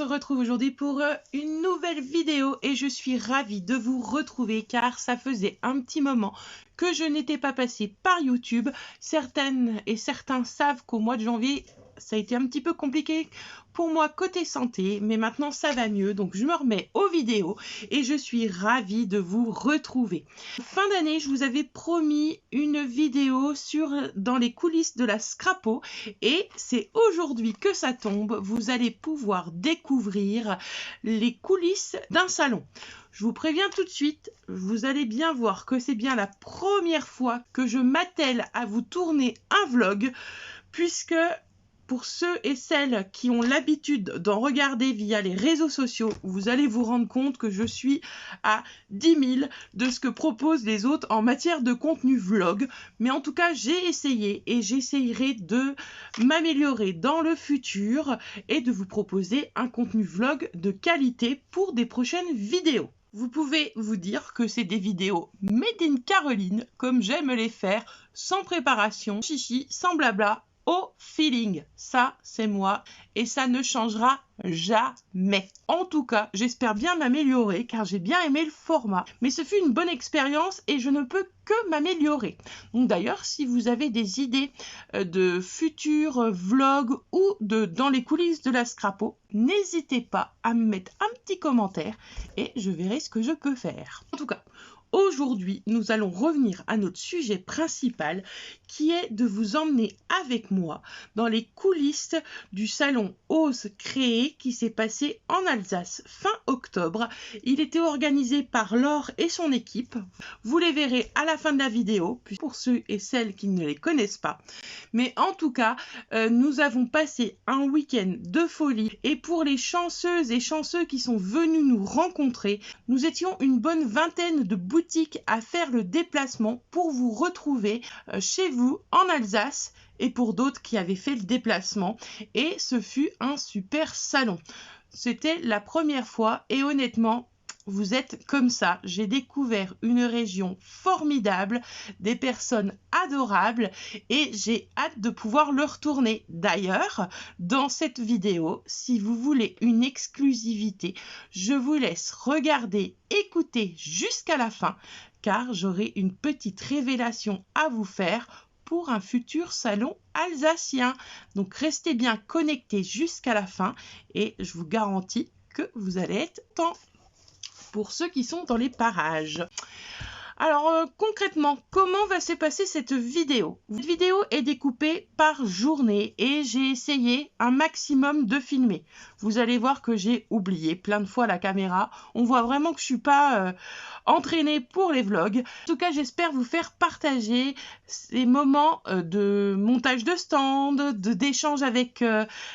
se retrouve aujourd'hui pour une nouvelle vidéo et je suis ravie de vous retrouver car ça faisait un petit moment que je n'étais pas passée par YouTube. Certaines et certains savent qu'au mois de janvier, ça a été un petit peu compliqué pour moi côté santé, mais maintenant ça va mieux, donc je me remets aux vidéos et je suis ravie de vous retrouver. Fin d'année, je vous avais promis une vidéo dans les coulisses de la Scrapo et c'est aujourd'hui que ça tombe. Vous allez pouvoir découvrir les coulisses d'un salon. Je vous préviens tout de suite, vous allez bien voir que c'est bien la première fois que je m'attelle à vous tourner un vlog, puisque pour ceux et celles qui ont l'habitude d'en regarder via les réseaux sociaux, vous allez vous rendre compte que je suis à 10 000 de ce que proposent les autres en matière de contenu vlog. Mais en tout cas, j'ai essayé et j'essayerai de m'améliorer dans le futur et de vous proposer un contenu vlog de qualité pour des prochaines vidéos. Vous pouvez vous dire que c'est des vidéos made in Caroline, comme j'aime les faire, sans préparation, chichi, sans blabla, au feeling. Ça, c'est moi et ça ne changera jamais. En tout cas, j'espère bien m'améliorer car j'ai bien aimé le format. Mais ce fut une bonne expérience et je ne peux que m'améliorer. Donc d'ailleurs, si vous avez des idées de futurs vlogs ou dans les coulisses de la Scrapo, n'hésitez pas à me mettre un petit commentaire et je verrai ce que je peux faire. En tout cas, aujourd'hui, nous allons revenir à notre sujet principal qui est de vous emmener avec moi dans les coulisses du salon Ose Créer qui s'est passé en Alsace fin octobre. Il était organisé par Laure et son équipe. Vous les verrez à la fin de la vidéo, pour ceux et celles qui ne les connaissent pas. Mais en tout cas, nous avons passé un week-end de folie et pour les chanceuses et chanceux qui sont venus nous rencontrer, nous étions une bonne vingtaine de boutiques à faire le déplacement pour vous retrouver chez vous en Alsace et pour d'autres qui avaient fait le déplacement. Et ce fut un super salon. C'était la première fois et honnêtement, vous êtes comme ça. J'ai découvert une région formidable, des personnes adorables et j'ai hâte de pouvoir le retourner. D'ailleurs, dans cette vidéo, si vous voulez une exclusivité, je vous laisse regarder, écouter jusqu'à la fin car j'aurai une petite révélation à vous faire pour un futur salon alsacien. Donc restez bien connectés jusqu'à la fin et je vous garantis que vous allez être temps pour ceux qui sont dans les parages. Alors concrètement, comment va se passer cette vidéo? Cette vidéo est découpée par journée et j'ai essayé un maximum de filmer. Vous allez voir que j'ai oublié plein de fois la caméra. On voit vraiment que je suis pas entraînée pour les vlogs. En tout cas, j'espère vous faire partager ces moments de montage de stand, d'échange avec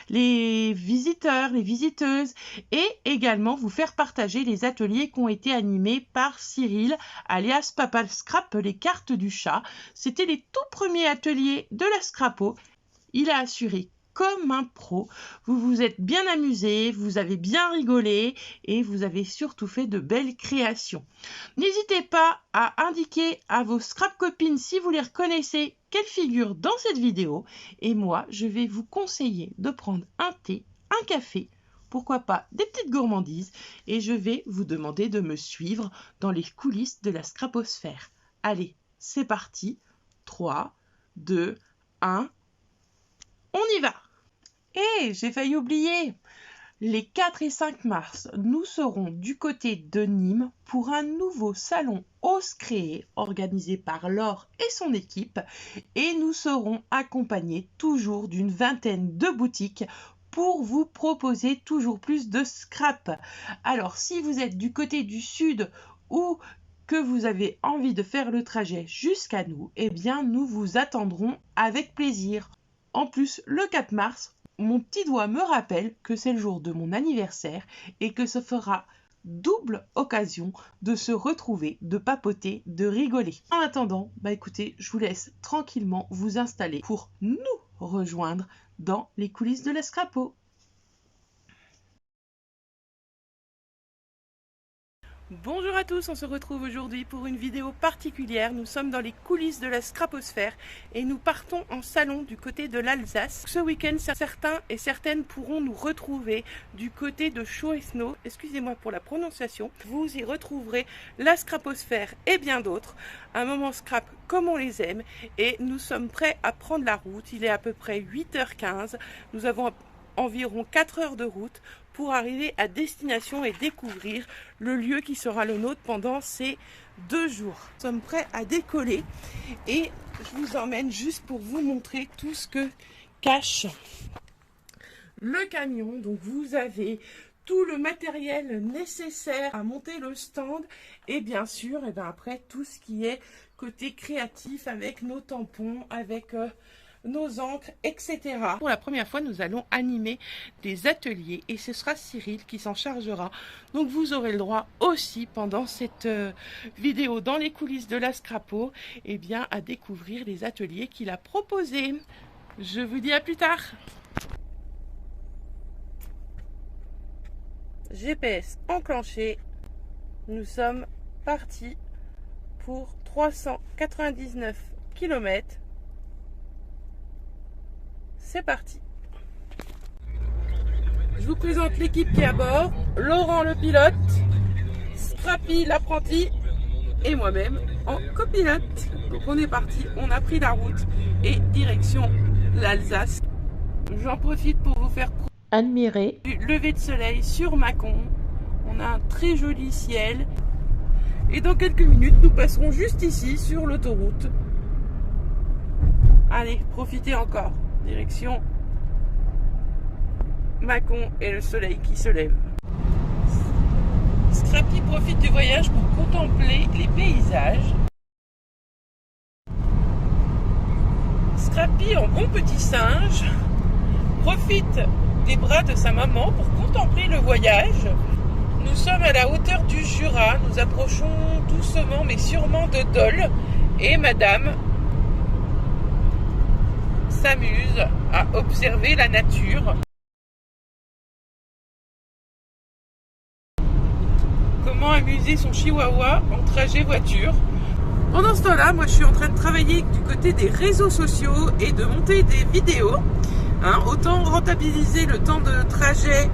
les visiteurs, les visiteuses et également vous faire partager les ateliers qui ont été animés par Cyril, alias Papa Scrap, les cartes du chat. C'était les tout premiers ateliers de la Scrapo. Il a assuré comme un pro. Vous vous êtes bien amusés, vous avez bien rigolé et vous avez surtout fait de belles créations. N'hésitez pas à indiquer à vos scrap copines si vous les reconnaissez qu'elles figurent dans cette vidéo. Et moi, je vais vous conseiller de prendre un thé, un café, pourquoi pas des petites gourmandises et je vais vous demander de me suivre dans les coulisses de la Scraposphère. Allez, c'est parti. 3, 2, 1, on y va! Et j'ai failli oublier, les 4 et 5 mars, nous serons du côté de Nîmes pour un nouveau salon Ose Créer organisé par Laure et son équipe et nous serons accompagnés toujours d'une vingtaine de boutiques pour vous proposer toujours plus de scrap. Alors si vous êtes du côté du sud ou que vous avez envie de faire le trajet jusqu'à nous, eh bien nous vous attendrons avec plaisir. En plus, le 4 mars, mon petit doigt me rappelle que c'est le jour de mon anniversaire et que ce fera double occasion de se retrouver, de papoter, de rigoler. En attendant, écoutez, je vous laisse tranquillement vous installer pour nous rejoindre dans les coulisses de la Scrapo. Bonjour à tous, on se retrouve aujourd'hui pour une vidéo particulière. Nous sommes dans les coulisses de la Scraposphère et nous partons en salon du côté de l'Alsace. Ce week-end, certains et certaines pourront nous retrouver du côté de Chouesno. Excusez-moi pour la prononciation. Vous y retrouverez la Scraposphère et bien d'autres. Un moment scrap comme on les aime et nous sommes prêts à prendre la route. Il est à peu près 8h15. Nous avons environ 4 heures de route pour arriver à destination et découvrir le lieu qui sera le nôtre pendant ces 2 jours. Nous sommes prêts à décoller et je vous emmène juste pour vous montrer tout ce que cache le camion. Donc vous avez tout le matériel nécessaire à monter le stand et bien sûr après tout ce qui est côté créatif avec nos tampons, avec nos encres, etc. Pour la première fois, nous allons animer des ateliers et ce sera Cyril qui s'en chargera. Donc vous aurez le droit aussi pendant cette vidéo dans les coulisses de la Scrapo à découvrir les ateliers qu'il a proposés. Je vous dis à plus tard. GPS enclenché. Nous sommes partis pour 399 km. C'est parti. Je vous présente l'équipe qui est à bord. Laurent le pilote, Scrappy l'apprenti et moi-même en copilote. Donc on est parti, on a pris la route et direction l'Alsace. J'en profite pour vous faire admirer du lever de soleil sur Mâcon. On a un très joli ciel. Et dans quelques minutes, nous passerons juste ici sur l'autoroute. Allez, profitez encore. Direction Mâcon et le soleil qui se lève. Scrappy profite du voyage pour contempler les paysages. Scrappy, en bon petit singe, profite des bras de sa maman pour contempler le voyage. Nous sommes à la hauteur du Jura, nous approchons doucement mais sûrement de Dole et madame s'amuse à observer la nature. Comment amuser son chihuahua en trajet voiture. Pendant ce temps-là, moi je suis en train de travailler du côté des réseaux sociaux et de monter des vidéos. Autant rentabiliser le temps de trajet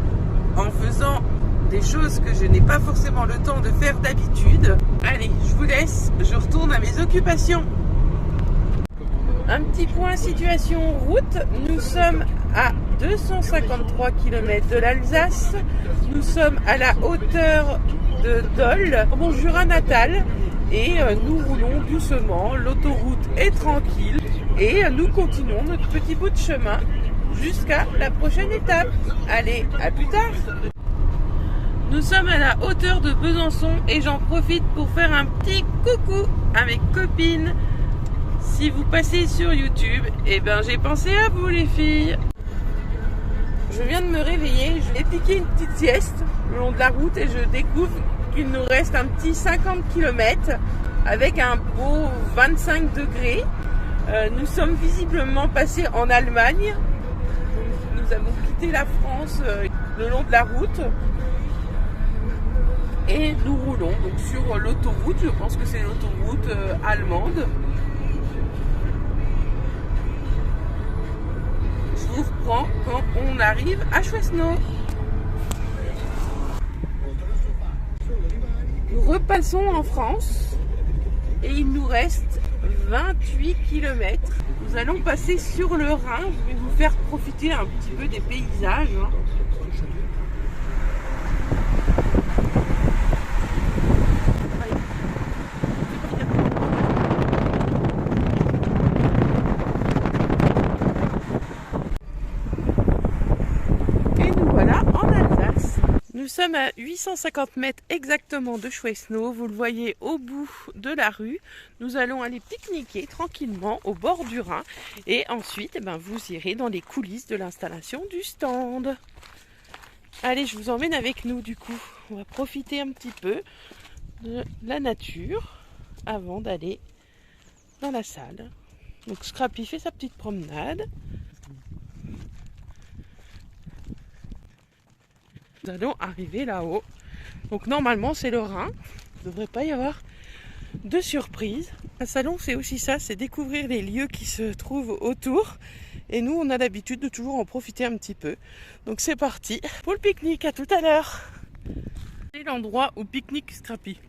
en faisant des choses que je n'ai pas forcément le temps de faire d'habitude. Allez, je vous laisse, je retourne à mes occupations. Un petit point situation route, nous sommes à 253 km de l'Alsace, nous sommes à la hauteur de Dole, mon Jura natal, et nous roulons doucement, l'autoroute est tranquille et nous continuons notre petit bout de chemin jusqu'à la prochaine étape. Allez, à plus tard. Nous sommes à la hauteur de Besançon et j'en profite pour faire un petit coucou à mes copines. Si vous passez sur YouTube, j'ai pensé à vous les filles. Je viens de me réveiller, je vais piquer une petite sieste le long de la route et je découvre qu'il nous reste un petit 50 km avec un beau 25 degrés. Nous sommes visiblement passés en Allemagne. Nous avons quitté la France le long de la route et nous roulons donc sur l'autoroute, je pense que c'est l'autoroute allemande. Je vous reprends quand on arrive à Chouesno. Nous repassons en France et il nous reste 28 km. Nous allons passer sur le Rhin. Je vais vous faire profiter un petit peu des paysages. Nous sommes à 850 mètres exactement de Chouesno, vous le voyez au bout de la rue. Nous allons aller pique-niquer tranquillement au bord du Rhin et ensuite vous irez dans les coulisses de l'installation du stand. Allez, je vous emmène avec nous du coup. On va profiter un petit peu de la nature avant d'aller dans la salle. Donc Scrappy fait sa petite promenade. Nous allons arriver là-haut Donc normalement c'est le Rhin. Il ne devrait pas y avoir de surprise. Un salon c'est aussi ça, c'est découvrir les lieux qui se trouvent autour. Et nous on a l'habitude de toujours en profiter un petit peu. Donc c'est parti pour le pique-nique, à tout à l'heure. C'est l'endroit où pique-nique Scrappy.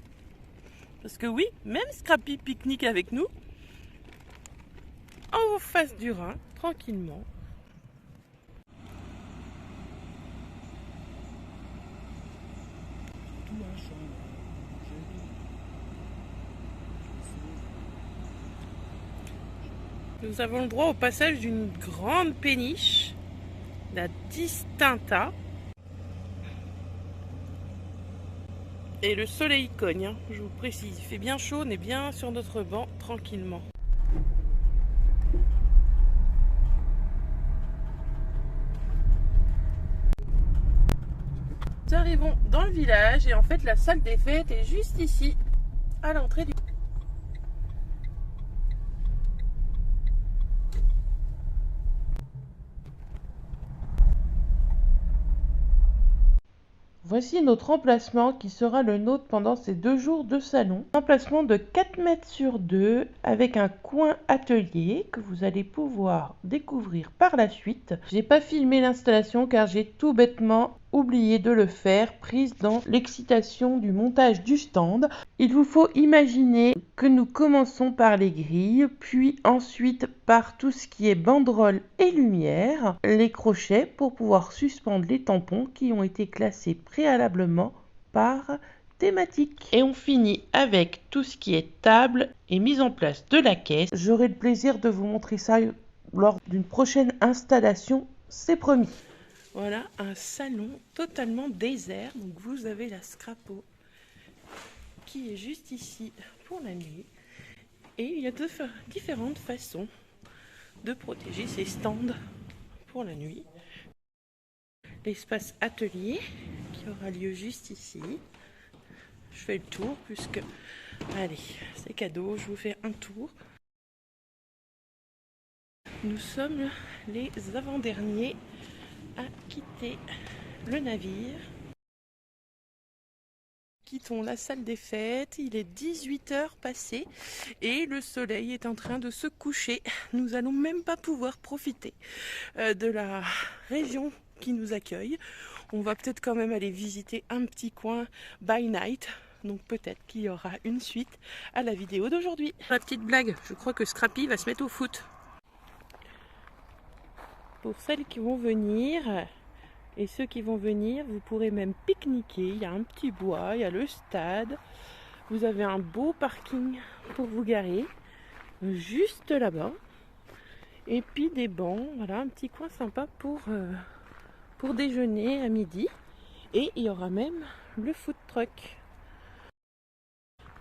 Parce que oui, même Scrappy pique-nique avec nous. En face du Rhin, tranquillement. Nous avons le droit au passage d'une grande péniche, la Distinta. Et le soleil cogne, hein, je vous précise. Il fait bien chaud, on est bien sur notre banc, tranquillement. Nous arrivons dans le village et en fait la salle des fêtes est juste ici, à l'entrée du... Voici notre emplacement qui sera le nôtre pendant ces 2 jours de salon. Un emplacement de 4 mètres sur 2 avec un coin atelier que vous allez pouvoir découvrir par la suite. J'ai pas filmé l'installation car j'ai tout bêtement oublié de le faire, prise dans l'excitation du montage du stand. Il vous faut imaginer que nous commençons par les grilles, puis ensuite par tout ce qui est banderole et lumière, les crochets pour pouvoir suspendre les tampons qui ont été classés préalablement par thématique. Et on finit avec tout ce qui est table et mise en place de la caisse. J'aurai le plaisir de vous montrer ça lors d'une prochaine installation, c'est promis. Voilà un salon totalement désert. Donc vous avez la Scrapo qui est juste ici pour la nuit. Et il y a différentes façons de protéger ces stands pour la nuit. L'espace atelier qui aura lieu juste ici. Je fais le tour puisque, allez, c'est cadeau, je vous fais un tour. Nous sommes les avant-derniers à quitter le navire. Quittons la salle des fêtes, il est 18h passé et le soleil est en train de se coucher. Nous n'allons même pas pouvoir profiter de la région qui nous accueille. On va peut-être quand même aller visiter un petit coin by night. Donc peut-être qu'il y aura une suite à la vidéo d'aujourd'hui. La petite blague, je crois que Scrappy va se mettre au foot. Pour celles qui vont venir et ceux qui vont venir, vous pourrez même pique-niquer. Il y a un petit bois, il y a le stade. Vous avez un beau parking pour vous garer, juste là-bas. Et puis des bancs, voilà, un petit coin sympa pour déjeuner à midi. Et il y aura même le food truck.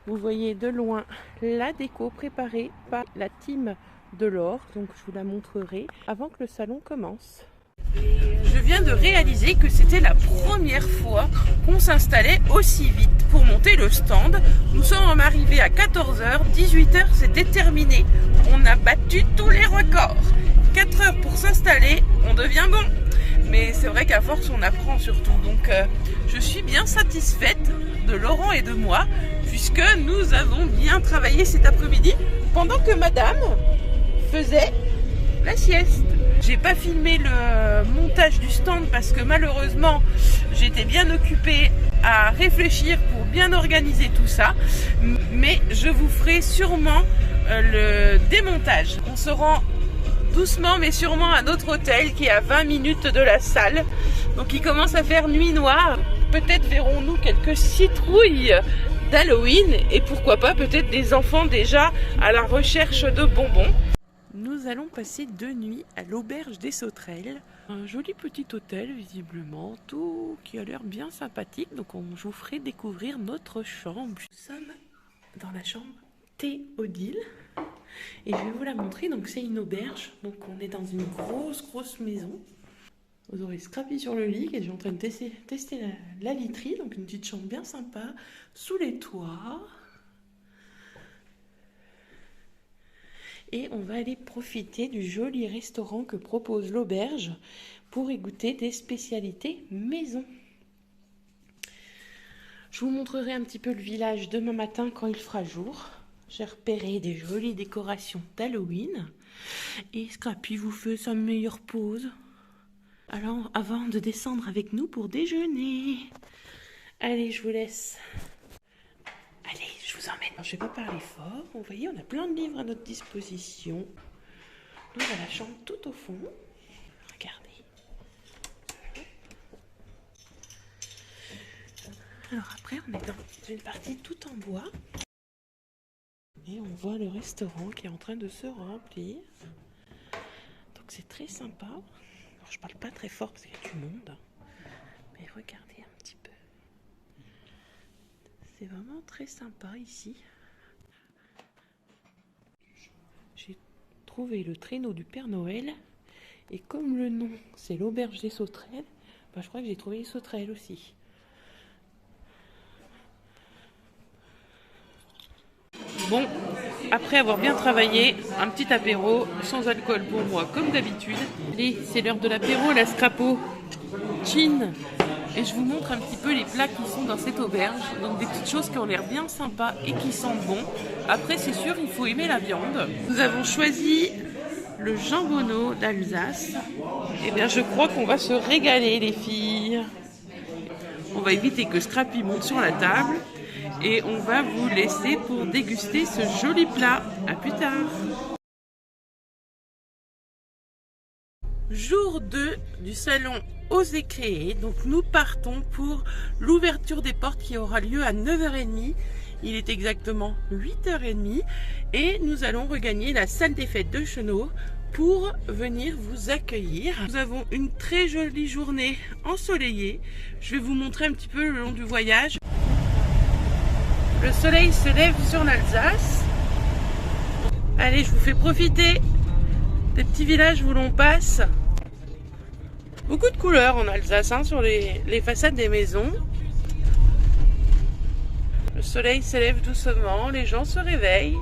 Vous voyez de loin la déco préparée par la team de l'or, donc je vous la montrerai avant que le salon commence. Je viens de réaliser que c'était la première fois qu'on s'installait aussi vite pour monter le stand. Nous sommes arrivés à 14h, 18h c'était terminé. On a battu tous les records. 4 heures pour s'installer, on devient bon. Mais c'est vrai qu'à force on apprend surtout. Donc je suis bien satisfaite de Laurent et de moi puisque nous avons bien travaillé cet après-midi pendant que madame faisait la sieste. J'ai pas filmé le montage du stand parce que malheureusement j'étais bien occupée à réfléchir pour bien organiser tout ça, mais je vous ferai sûrement le démontage. On se rend doucement mais sûrement à notre hôtel qui est à 20 minutes de la salle, donc il commence à faire nuit noire. Peut-être verrons-nous quelques citrouilles d'Halloween et pourquoi pas peut-être des enfants déjà à la recherche de bonbons. Nous allons passer 2 nuits à l'auberge des Sauterelles. Un joli petit hôtel visiblement, tout qui a l'air bien sympathique. Donc je vous ferai découvrir notre chambre. Nous sommes dans la chambre Théodile et je vais vous la montrer. Donc c'est une auberge, donc on est dans une grosse maison. Vous aurez Scrappy sur le lit et je suis en train de tester la literie. Donc une petite chambre bien sympa sous les toits. Et on va aller profiter du joli restaurant que propose l'auberge pour y goûter des spécialités maison. Je vous montrerai un petit peu le village demain matin quand il fera jour. J'ai repéré des jolies décorations d'Halloween. Et Scrappy vous fait sa meilleure pause. Alors, avant de descendre avec nous pour déjeuner. Allez, je vous laisse. Allez, je vous emmène. Alors, je ne vais pas parler fort. Vous voyez, on a plein de livres à notre disposition. On a la chambre tout au fond. Regardez. Alors après, on est dans une partie tout en bois. Et on voit le restaurant qui est en train de se remplir. Donc c'est très sympa. Alors, je parle pas très fort parce qu'il y a du monde. Mais regardez un petit peu. C'est vraiment très sympa ici. J'ai trouvé le traîneau du Père Noël. Et comme le nom c'est l'auberge des sauterelles, bah, je crois que j'ai trouvé les sauterelles aussi. Bon, après avoir bien travaillé, un petit apéro sans alcool pour moi, comme d'habitude. Allez, c'est l'heure de l'apéro, la Scrapo Chin. Et je vous montre un petit peu les plats qui sont dans cette auberge. Donc des petites choses qui ont l'air bien sympas et qui sentent bon. Après, c'est sûr, il faut aimer la viande. Nous avons choisi le jambonneau d'Alsace. Et bien, je crois qu'on va se régaler, les filles. On va éviter que Scrappy monte sur la table. Et on va vous laisser pour déguster ce joli plat. À plus tard. Jour 2 du salon Osez Créer. Donc nous partons pour l'ouverture des portes qui aura lieu à 9h30. Il est exactement 8h30. Et nous allons regagner la salle des fêtes de Chenaux pour venir vous accueillir. Nous avons une très jolie journée ensoleillée. Je vais vous montrer un petit peu le long du voyage. Le soleil se lève sur l'Alsace. Allez, je vous fais profiter des petits villages où l'on passe. Beaucoup de couleurs en Alsace hein, sur les façades des maisons. Le soleil se lève doucement, les gens se réveillent.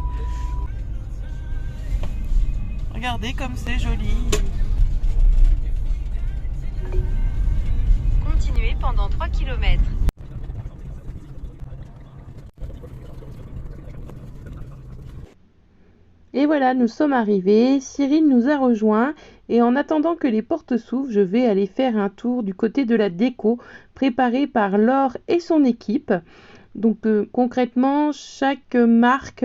Regardez comme c'est joli. Continuez pendant 3 km. Et voilà, nous sommes arrivés. Cyril nous a rejoints. Et en attendant que les portes s'ouvrent, je vais aller faire un tour du côté de la déco préparée par Laure et son équipe. Donc concrètement, chaque marque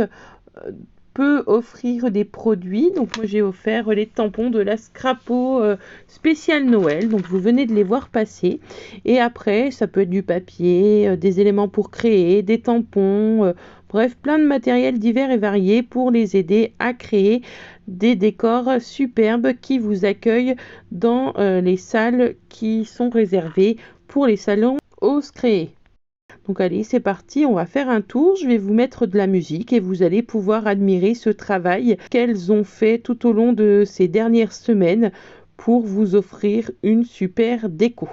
peut offrir des produits. Donc moi j'ai offert les tampons de la Scrapo spécial Noël. Donc vous venez de les voir passer. Et après, ça peut être du papier, des éléments pour créer, des tampons, bref, plein de matériel divers et variés pour les aider à créer des décors superbes qui vous accueillent dans les salles qui sont réservées pour les salons Osez Créer. Donc allez, c'est parti, on va faire un tour. Je vais vous mettre de la musique et vous allez pouvoir admirer ce travail qu'elles ont fait tout au long de ces dernières semaines pour vous offrir une super déco.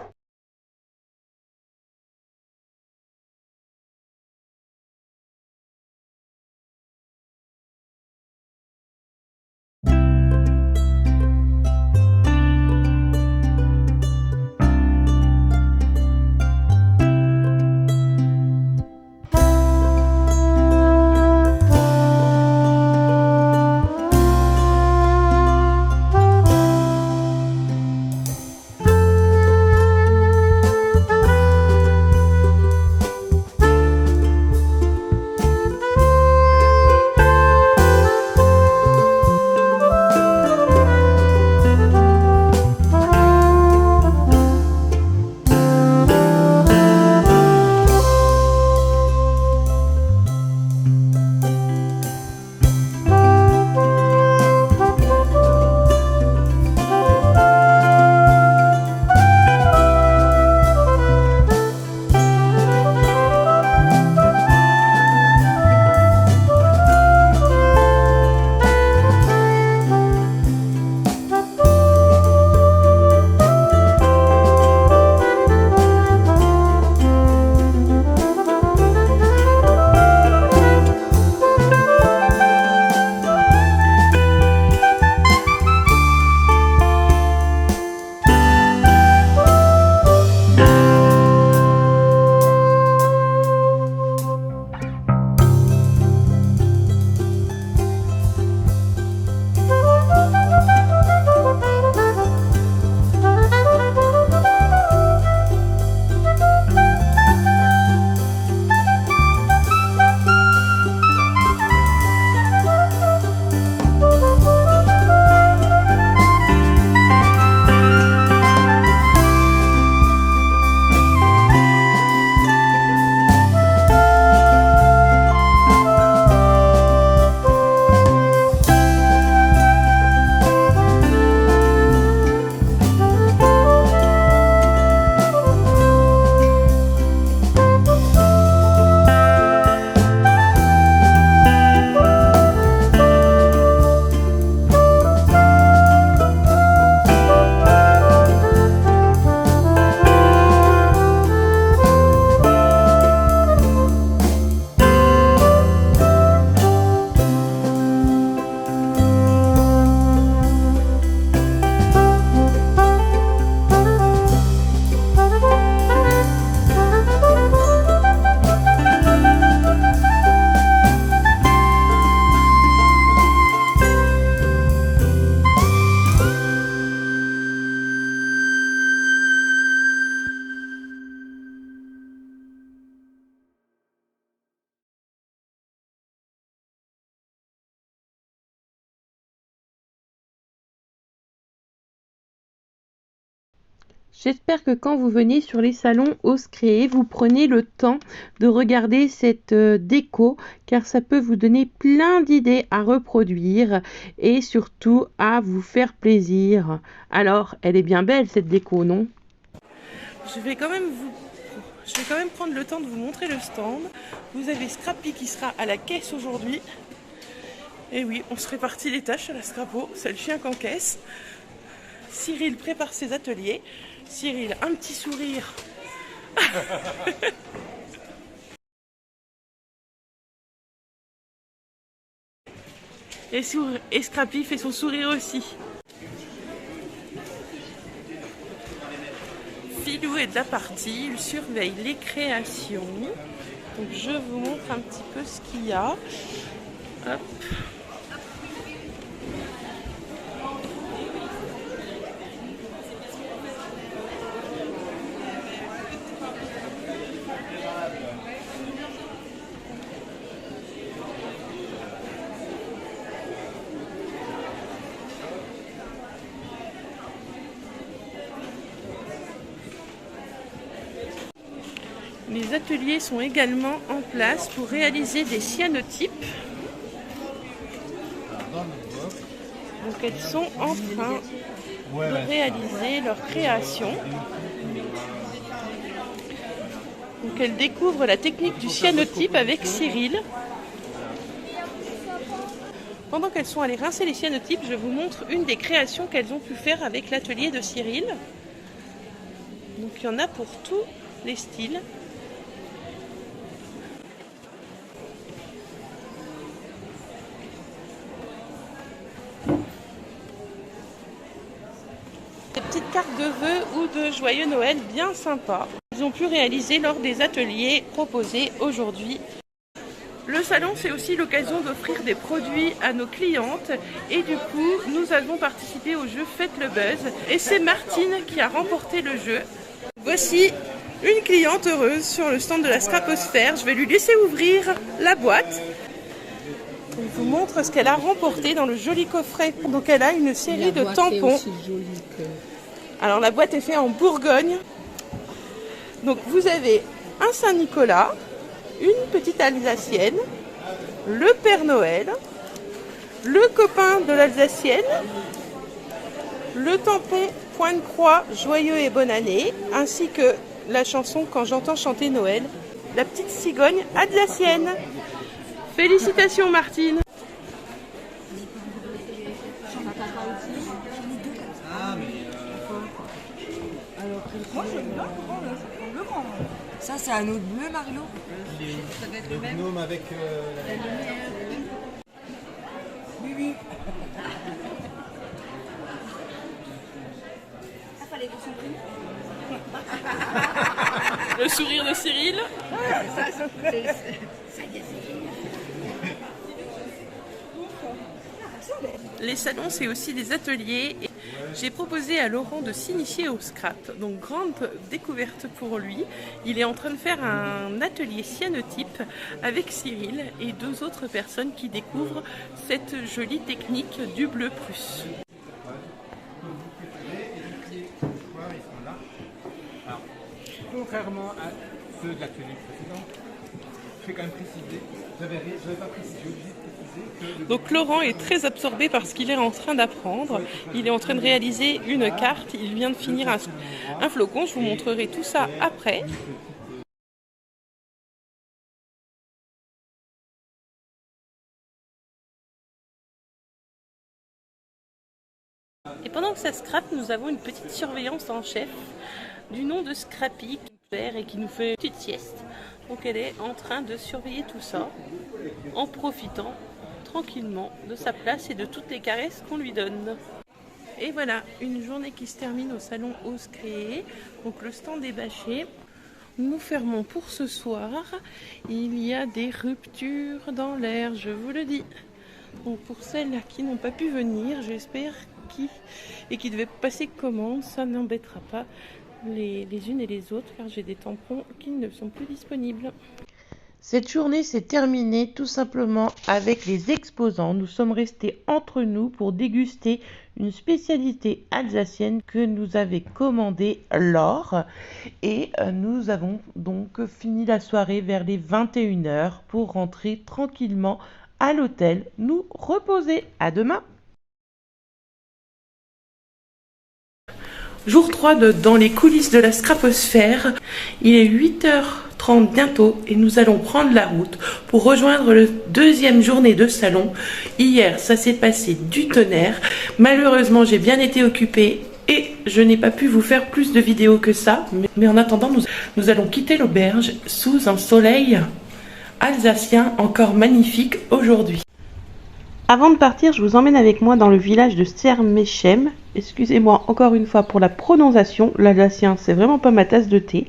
J'espère que quand vous venez sur les salons Ose Créer, vous prenez le temps de regarder cette déco car ça peut vous donner plein d'idées à reproduire et surtout à vous faire plaisir. Alors, elle est bien belle cette déco, non? Je vais quand même prendre le temps de vous montrer le stand. Vous avez Scrappy qui sera à la caisse aujourd'hui. Et oui, on se répartit les tâches à la Scrapo, c'est le chien qu'encaisse. Cyril prépare ses ateliers. Cyril, un petit sourire. Et Scrappy fait son sourire aussi. Filou est de la partie, il surveille les créations. Donc je vous montre un petit peu ce qu'il y a. Hop. Les ateliers sont également en place pour réaliser des cyanotypes. Donc elles sont en train de réaliser leur création. Donc elles découvrent la technique du cyanotype avec Cyril. Pendant qu'elles sont allées rincer les cyanotypes, je vous montre une des créations qu'elles ont pu faire avec l'atelier de Cyril. Donc il y en a pour tous les styles. Des petites cartes de vœux ou de joyeux Noël bien sympas. Ils ont pu réaliser lors des ateliers proposés aujourd'hui. Le salon, c'est aussi l'occasion d'offrir des produits à nos clientes et du coup, nous avons participé au jeu Faites le Buzz et c'est Martine qui a remporté le jeu. Voici une cliente heureuse sur le stand de la Scraposphère. Je vais lui laisser ouvrir la boîte. Je vous montre ce qu'elle a remporté dans le joli coffret. Donc elle a une série de tampons. Alors la boîte est faite en Bourgogne. Donc vous avez un Saint-Nicolas, une petite Alsacienne, le Père Noël, le copain de l'Alsacienne, le tampon point de croix joyeux et bonne année, ainsi que la chanson Quand j'entends chanter Noël, la petite cigogne alsacienne. Félicitations Martine. Moi j'aime bien le grand. Ça c'est un autre bleu Marilo. Ça va être le même. Gnome avec la lumière. Oui oui. Ah fallait que son prix. Le sourire de Cyril. Ça y est. Les salons, c'est aussi des ateliers. J'ai proposé à Laurent de s'initier au scrap, donc grande découverte pour lui. Il est en train de faire un atelier cyanotype avec Cyril et deux autres personnes qui découvrent cette jolie technique du bleu plus. Alors, contrairement à ceux de l'atelier précédent, je vais quand même préciser, je n'avais pas précisé, j'ai oublié de préciser que... Donc Laurent est très absorbé par ce qu'il est en train d'apprendre. Il est en train de réaliser une carte, il vient de finir un flocon, je vous montrerai tout ça après. Et pendant que ça scrape, nous avons une petite surveillance en chef du nom de Scrappy qui perd et qui nous fait une petite sieste. Donc elle est en train de surveiller tout ça en profitant tranquillement de sa place et de toutes les caresses qu'on lui donne. Et voilà, une journée qui se termine au salon Ose Créer. Donc le stand est bâché. Nous fermons pour ce soir. Il y a des ruptures dans l'air, je vous le dis. Donc pour celles qui n'ont pas pu venir, j'espère qui devaient passer commande, ça n'embêtera pas les unes et les autres car j'ai des tampons qui ne sont plus disponibles. Cette journée s'est terminée tout simplement avec les exposants. Nous sommes restés entre nous pour déguster une spécialité alsacienne que nous avait commandée Laure. Et nous avons donc fini la soirée vers les 21h pour rentrer tranquillement à l'hôtel, nous reposer. À demain! Jour 3 dans les coulisses de la Scraposphère. Il est 8h30 bientôt et nous allons prendre la route pour rejoindre la deuxième journée de salon. Hier, ça s'est passé du tonnerre. Malheureusement, j'ai bien été occupée et je n'ai pas pu vous faire plus de vidéos que ça. Mais en attendant, nous allons quitter l'auberge sous un soleil alsacien encore magnifique aujourd'hui. Avant de partir, je vous emmène avec moi dans le village de Sermechem. Excusez-moi encore une fois pour la prononciation, l'alsacien c'est vraiment pas ma tasse de thé.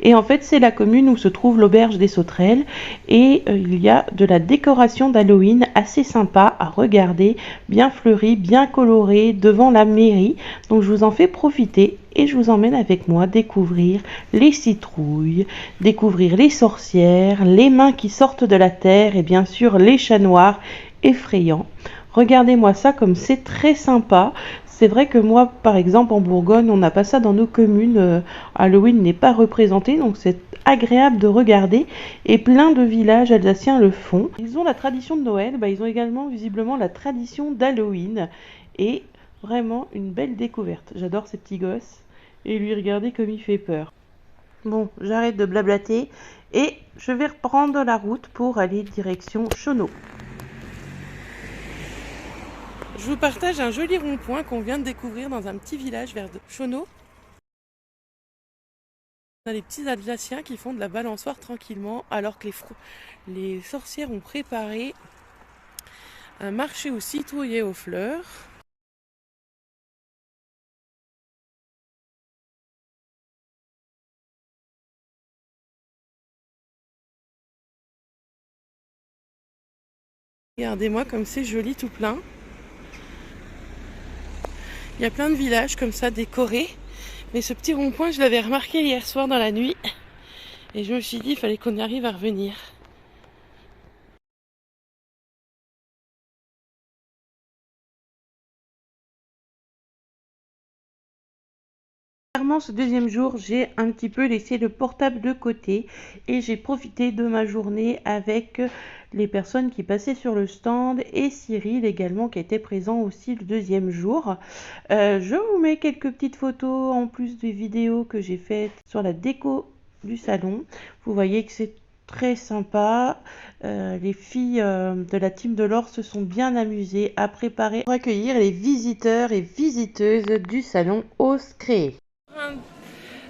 Et en fait c'est la commune où se trouve l'auberge des Sauterelles. Et il y a de la décoration d'Halloween assez sympa à regarder, bien fleurie, bien colorée devant la mairie. Donc je vous en fais profiter et je vous emmène avec moi découvrir les citrouilles, découvrir les sorcières, les mains qui sortent de la terre et bien sûr les chats noirs effrayants. Regardez-moi ça comme c'est très sympa. C'est vrai que moi, par exemple, en Bourgogne, on n'a pas ça dans nos communes. Halloween n'est pas représenté, donc c'est agréable de regarder. Et plein de villages alsaciens le font. Ils ont la tradition de Noël, ils ont également visiblement la tradition d'Halloween. Et vraiment une belle découverte. J'adore ces petits gosses. Et lui, regardez comme il fait peur. Bon, j'arrête de blablater et je vais reprendre la route pour aller direction Schono. Je vous partage un joli rond-point qu'on vient de découvrir dans un petit village vers Schono. On a les petits Alsaciens qui font de la balançoire tranquillement alors que les sorcières ont préparé un marché aux citrouilles et aux fleurs. Regardez-moi comme c'est joli tout plein. Il y a plein de villages comme ça décorés. Mais ce petit rond-point, je l'avais remarqué hier soir dans la nuit. Et je me suis dit, il fallait qu'on arrive à revenir. Clairement, ce deuxième jour, j'ai un petit peu laissé le portable de côté et j'ai profité de ma journée avec les personnes qui passaient sur le stand et Cyril également qui était présent aussi le deuxième jour. Je vous mets quelques petites photos en plus des vidéos que j'ai faites sur la déco du salon. Vous voyez que c'est très sympa. Les filles de la team de Laure se sont bien amusées à préparer pour accueillir les visiteurs et visiteuses du salon Ose Créer.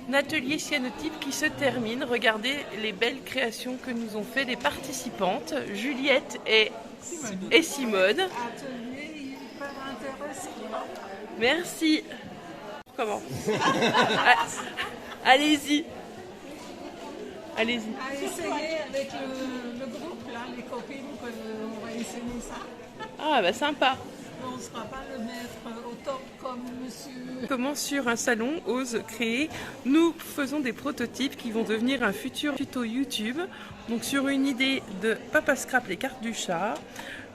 Un atelier cyanotype qui se termine. Regardez les belles créations que nous ont fait les participantes, Juliette et Simone. Atelier hyper intéressant. Merci. Comment? Allez-y. Allez-y. À essayer avec le groupe, là, les copines, on va essayer ça. Ah bah sympa. On ne sera pas le mettre au top comme monsieur. Comment sur un salon Ose Créer, nous faisons des prototypes qui vont devenir un futur tuto YouTube. Donc sur une idée de Papa Scrap les cartes du chat,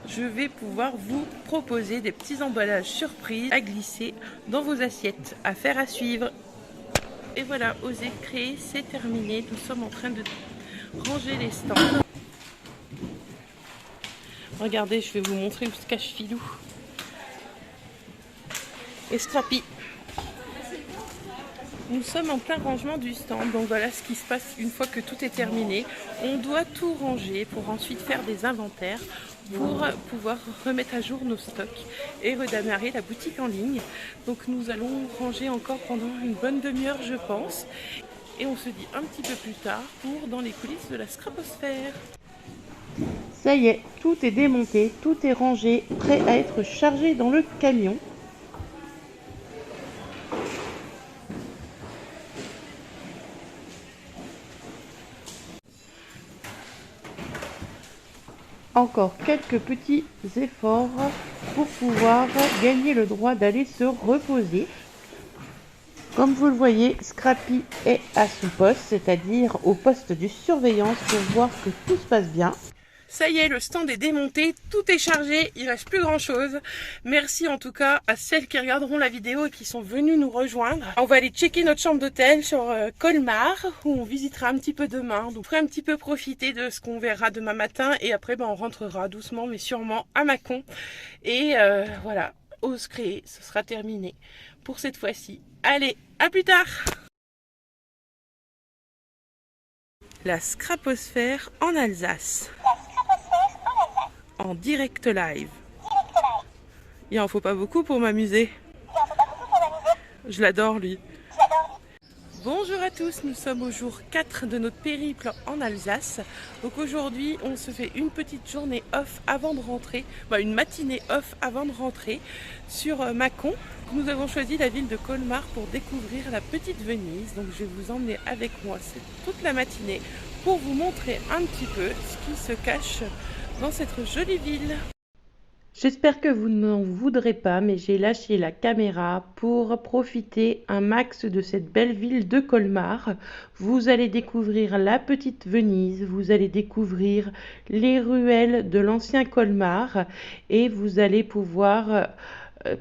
je vais pouvoir vous proposer des petits emballages surprises à glisser dans vos assiettes. Affaire à suivre. Et voilà, Oser Créer, c'est terminé. Nous sommes en train de ranger les stands. Regardez, je vais vous montrer où se cache Filou. Et Scrappy. Nous sommes en plein rangement du stand, donc voilà ce qui se passe une fois que tout est terminé. On doit tout ranger pour ensuite faire des inventaires pour pouvoir remettre à jour nos stocks et redémarrer la boutique en ligne. Donc nous allons ranger encore pendant une bonne demi-heure je pense. Et on se dit un petit peu plus tard pour dans les coulisses de la Scraposphère. Ça y est, tout est démonté, tout est rangé, prêt à être chargé dans le camion. Encore quelques petits efforts pour pouvoir gagner le droit d'aller se reposer. Comme vous le voyez, Scrappy est à son poste, c'est-à-dire au poste de surveillance pour voir que tout se passe bien. Ça y est, le stand est démonté, tout est chargé, il ne reste plus grand chose. Merci en tout cas à celles qui regarderont la vidéo et qui sont venues nous rejoindre. On va aller checker notre chambre d'hôtel sur Colmar, où on visitera un petit peu demain. Donc on fera un petit peu profiter de ce qu'on verra demain matin et après on rentrera doucement mais sûrement à Mâcon. Et voilà, Ose Créer, ce sera terminé pour cette fois-ci. Allez, à plus tard! La Scraposphère en Alsace. En direct live. Il en faut pas beaucoup pour m'amuser. Je l'adore lui. Bonjour à tous, nous sommes au jour 4 de notre périple en Alsace. Donc aujourd'hui on se fait une petite journée off avant de rentrer, une matinée off avant de rentrer sur Mâcon. Nous avons choisi la ville de Colmar pour découvrir la petite Venise. Donc je vais vous emmener avec moi toute la matinée pour vous montrer un petit peu ce qui se cache dans cette jolie ville. J'espère que vous n'en voudrez pas, mais j'ai lâché la caméra pour profiter un max de cette belle ville de Colmar. Vous allez découvrir la petite Venise, vous allez découvrir les ruelles de l'ancien Colmar et vous allez pouvoir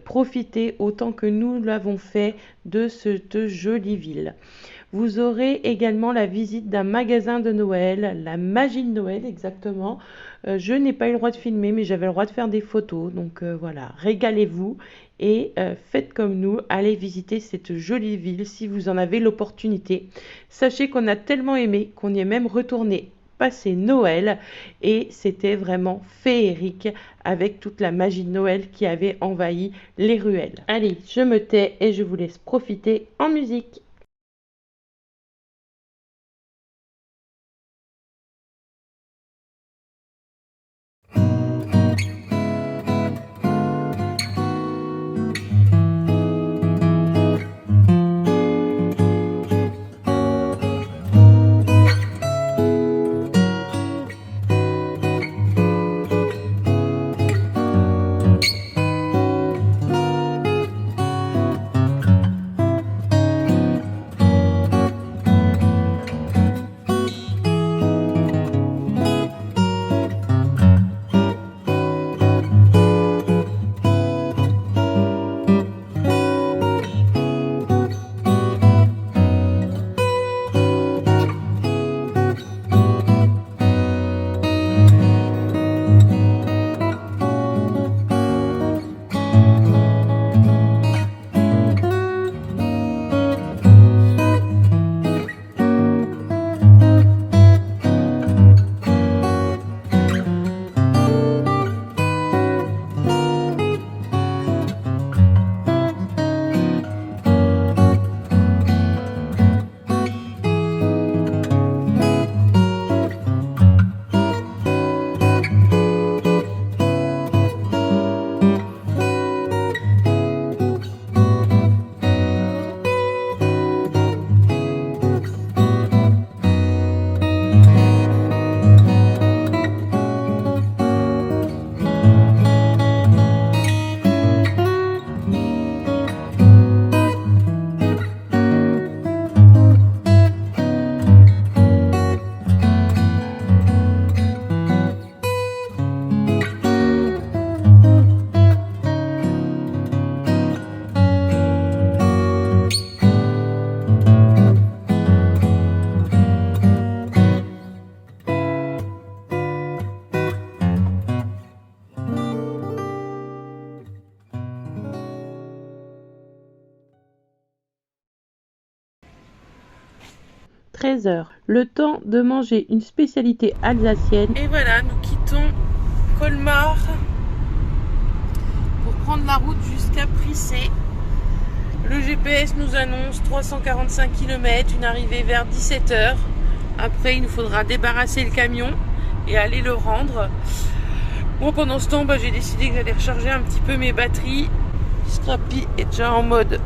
profiter autant que nous l'avons fait de cette jolie ville. Vous aurez également la visite d'un magasin de Noël, la magie de Noël exactement. Je n'ai pas eu le droit de filmer, mais j'avais le droit de faire des photos. Donc voilà, régalez-vous et faites comme nous, allez visiter cette jolie ville si vous en avez l'opportunité. Sachez qu'on a tellement aimé qu'on y est même retourné passer Noël et c'était vraiment féerique avec toute la magie de Noël qui avait envahi les ruelles. Allez, je me tais et je vous laisse profiter en musique. – 13h, le temps de manger une spécialité alsacienne. Et voilà, nous quittons Colmar pour prendre la route jusqu'à Prissé. Le GPS nous annonce 345 km, une arrivée vers 17h. Après, il nous faudra débarrasser le camion et aller le rendre. Bon, pendant ce temps, j'ai décidé que j'allais recharger un petit peu mes batteries. Scrappy est déjà en mode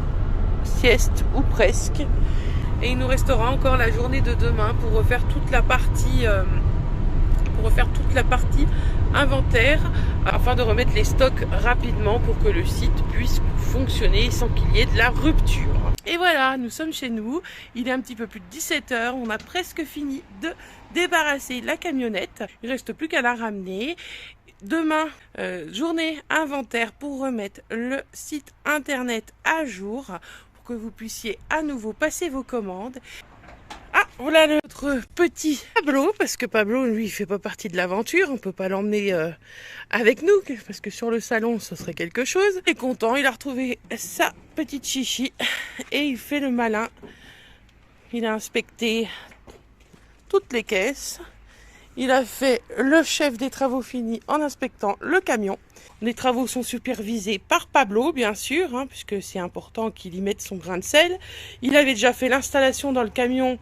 sieste ou presque. Et il nous restera encore la journée de demain pour refaire toute la partie inventaire afin de remettre les stocks rapidement pour que le site puisse fonctionner sans qu'il y ait de la rupture. Et voilà, nous sommes chez nous, il est un petit peu plus de 17 h, on a presque fini de débarrasser la camionnette, il ne reste plus qu'à la ramener. Demain, journée inventaire pour remettre le site internet à jour, pour que vous puissiez à nouveau passer vos commandes. Ah, voilà notre petit Pablo, parce que Pablo, lui, il fait pas partie de l'aventure, on peut pas l'emmener avec nous, parce que sur le salon, ce serait quelque chose. Il est content, il a retrouvé sa petite chichi, et il fait le malin. Il a inspecté toutes les caisses, il a fait le chef des travaux finis en inspectant le camion. Les travaux sont supervisés par Pablo, bien sûr, hein, puisque c'est important qu'il y mette son grain de sel. Il avait déjà fait l'installation dans le camion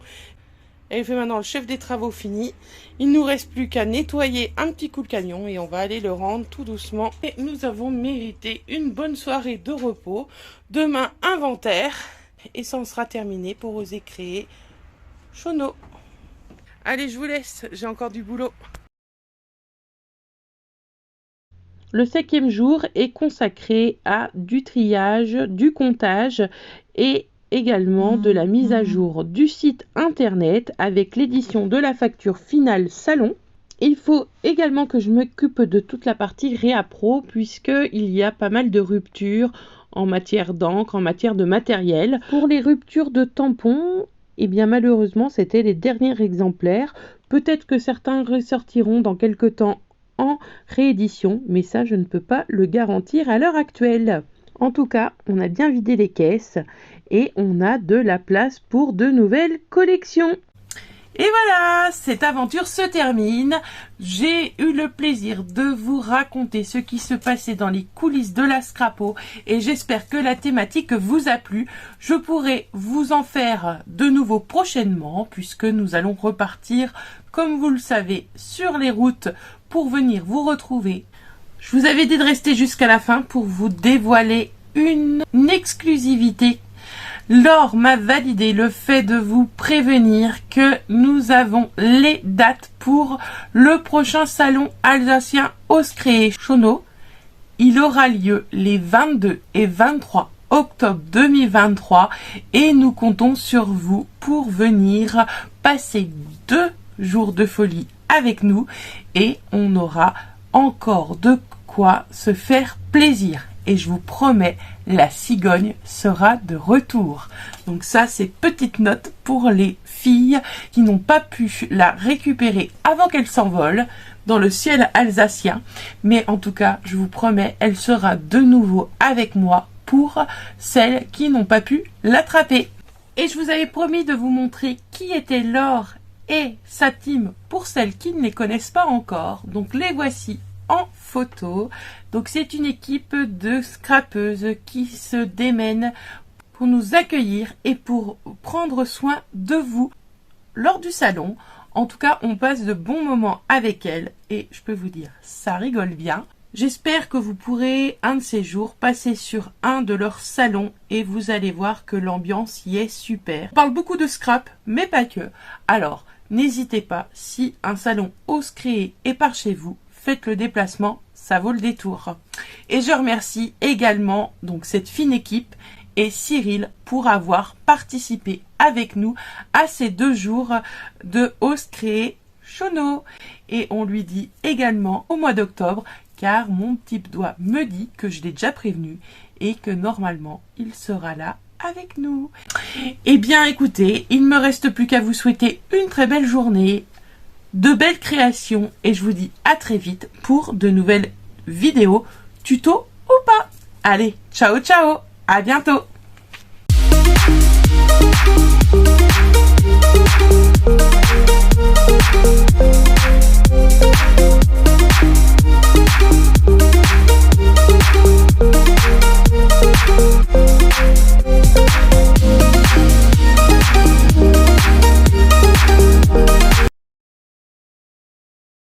et il fait maintenant le chef des travaux fini. Il ne nous reste plus qu'à nettoyer un petit coup le camion et on va aller le rendre tout doucement. Et nous avons mérité une bonne soirée de repos. Demain, inventaire et ça en sera terminé pour oser créer Chono. Allez, je vous laisse, j'ai encore du boulot. Le 5e jour est consacré à du triage, du comptage et également de la mise à jour du site internet avec l'édition de la facture finale salon. Il faut également que je m'occupe de toute la partie Réapro puisqu'il y a pas mal de ruptures en matière d'encre, en matière de matériel. Pour les ruptures de tampons, eh bien malheureusement c'était les derniers exemplaires. Peut-être que certains ressortiront dans quelques temps en réédition, mais ça je ne peux pas le garantir à l'heure actuelle. En tout cas, on a bien vidé les caisses et on a de la place pour de nouvelles collections. Et voilà, cette aventure se termine. J'ai eu le plaisir de vous raconter ce qui se passait dans les coulisses de la Scrapo et j'espère que la thématique vous a plu. Je pourrai vous en faire de nouveau prochainement puisque nous allons repartir, comme vous le savez, sur les routes pour venir vous retrouver. Je vous avais dit de rester jusqu'à la fin pour vous dévoiler une exclusivité. Laure m'a validé le fait de vous prévenir que nous avons les dates pour le prochain salon alsacien Oscréé Chono. Il aura lieu les 22 et 23 octobre 2023 et nous comptons sur vous pour venir passer 2 jours de folie avec nous et on aura encore de quoi se faire plaisir. Et je vous promets, la cigogne sera de retour. Donc ça, c'est petite note pour les filles qui n'ont pas pu la récupérer avant qu'elle s'envole dans le ciel alsacien. Mais en tout cas, je vous promets, elle sera de nouveau avec moi pour celles qui n'ont pas pu l'attraper. Et je vous avais promis de vous montrer qui était Laure et sa team pour celles qui ne les connaissent pas encore. Donc les voici en photo. Donc c'est une équipe de scrapeuses qui se démène pour nous accueillir et pour prendre soin de vous lors du salon. En tout cas, on passe de bons moments avec elles et je peux vous dire, ça rigole bien. J'espère que vous pourrez un de ces jours passer sur un de leurs salons et vous allez voir que l'ambiance y est super. On parle beaucoup de scrap, mais pas que. Alors, n'hésitez pas, si un salon ose créer est par chez vous, faites le déplacement, ça vaut le détour. Et je remercie également donc cette fine équipe et Cyril pour avoir participé avec nous à ces 2 jours de Ose Créer Chono. Et on lui dit également au mois d'octobre, car mon petit doigt me dit que je l'ai déjà prévenu et que normalement il sera là avec nous. Eh bien écoutez, il ne me reste plus qu'à vous souhaiter une très belle journée, de belles créations et je vous dis à très vite pour de nouvelles vidéos, tuto ou pas. Allez, ciao ciao, à bientôt.